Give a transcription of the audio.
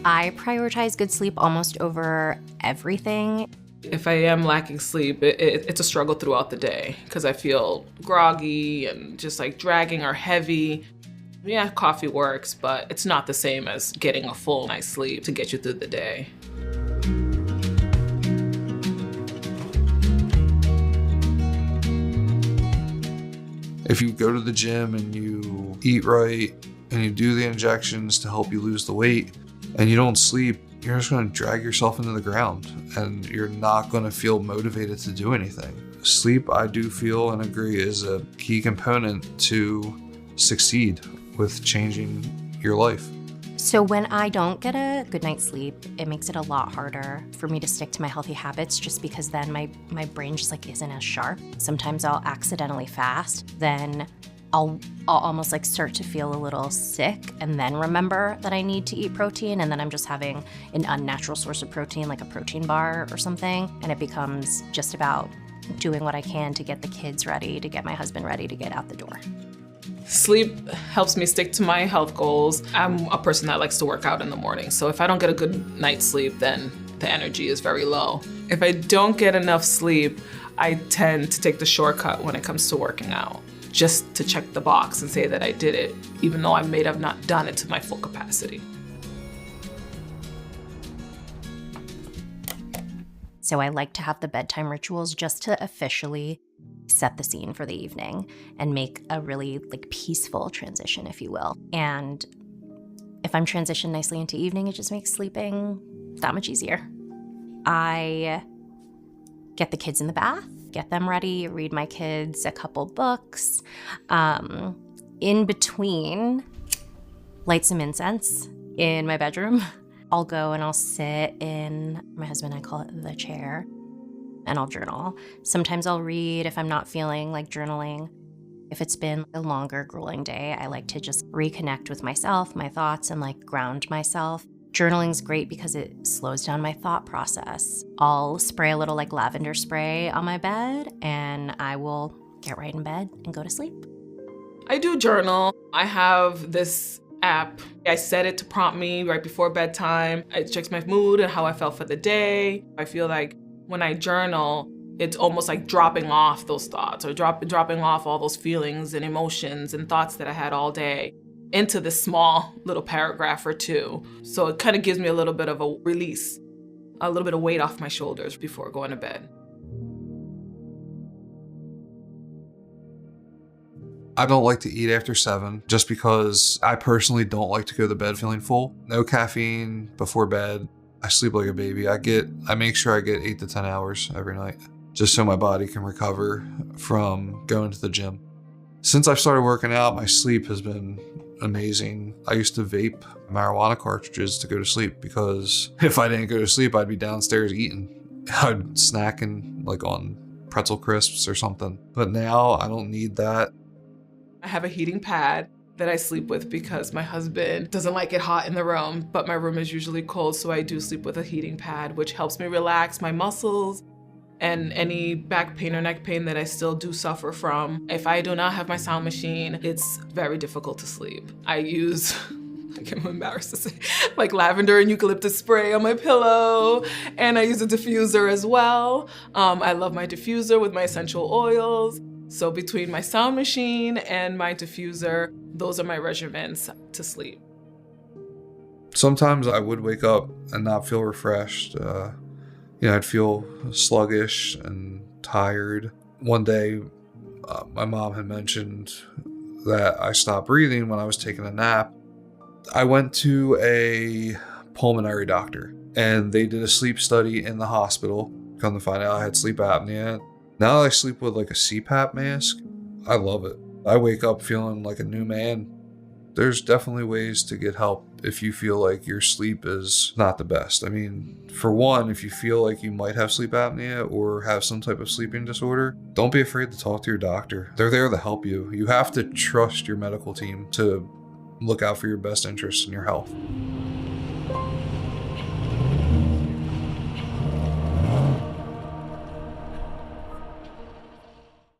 I prioritize good sleep almost over everything. If I am lacking sleep, it's a struggle throughout the day because I feel groggy and just like dragging or heavy. Yeah, coffee works, but it's not the same as getting a full night's sleep to get you through the day. If you go to the gym and you eat right and you do the injections to help you lose the weight and you don't sleep, you're just going to drag yourself into the ground and you're not going to feel motivated to do anything. Sleep, I do feel and agree, is a key component to succeed with changing your life. So when I don't get a good night's sleep, it makes it a lot harder for me to stick to my healthy habits just because then my brain just like isn't as sharp. Sometimes I'll accidentally fast, then I'll almost like start to feel a little sick and then remember that I need to eat protein, and then I'm just having an unnatural source of protein like a protein bar or something, and it becomes just about doing what I can to get the kids ready, to get my husband ready to get out the door. Sleep helps me stick to my health goals. I'm a person that likes to work out in the morning, so if I don't get a good night's sleep, then the energy is very low. If I don't get enough sleep, I tend to take the shortcut when it comes to working out, just to check the box and say that I did it, even though I may have not done it to my full capacity. So I like to have the bedtime rituals just to officially set the scene for the evening and make a really like peaceful transition, if you will. And if I'm transitioned nicely into evening, it just makes sleeping that much easier. I get the kids in the bath, get them ready, read my kids a couple books. In between, light some incense in my bedroom. I'll go and I'll sit in, my husband and I call it the chair, and I'll journal. Sometimes I'll read if I'm not feeling like journaling. If it's been a longer, grueling day, I like to just reconnect with myself, my thoughts, and like ground myself. Journaling's great because it slows down my thought process. I'll spray a little like lavender spray on my bed and I will get right in bed and go to sleep. I do journal. I have this app. I set it to prompt me right before bedtime. It checks my mood and how I felt for the day. I feel like when I journal, it's almost like dropping off those thoughts or dropping off all those feelings and emotions and thoughts that I had all day into this small little paragraph or two. So it kind of gives me a little bit of a release, a little bit of weight off my shoulders before going to bed. I don't like to eat after 7 just because I personally don't like to go to bed feeling full. No caffeine before bed. I sleep like a baby. I make sure I get 8 to 10 hours every night just so my body can recover from going to the gym. Since I've started working out, my sleep has been amazing. I used to vape marijuana cartridges to go to sleep because if I didn't go to sleep, I'd be downstairs eating. I'd snacking like on pretzel crisps or something. But now I don't need that. I have a heating pad that I sleep with because my husband doesn't like it hot in the room, but my room is usually cold, so I do sleep with a heating pad, which helps me relax my muscles and any back pain or neck pain that I still do suffer from. If I do not have my sound machine, it's very difficult to sleep. I use, I'm embarrassed to say, like lavender and eucalyptus spray on my pillow, and I use a diffuser as well. I love my diffuser with my essential oils. So between my sound machine and my diffuser, those are my regimens to sleep. Sometimes I would wake up and not feel refreshed. I'd feel sluggish and tired. One day, my mom had mentioned that I stopped breathing when I was taking a nap. I went to a pulmonary doctor and they did a sleep study in the hospital. Come to find out I had sleep apnea. Now I sleep with like a CPAP mask. I love it. I wake up feeling like a new man. There's definitely ways to get help if you feel like your sleep is not the best. I mean, for one, if you feel like you might have sleep apnea or have some type of sleeping disorder, don't be afraid to talk to your doctor. They're there to help you. You have to trust your medical team to look out for your best interests and your health.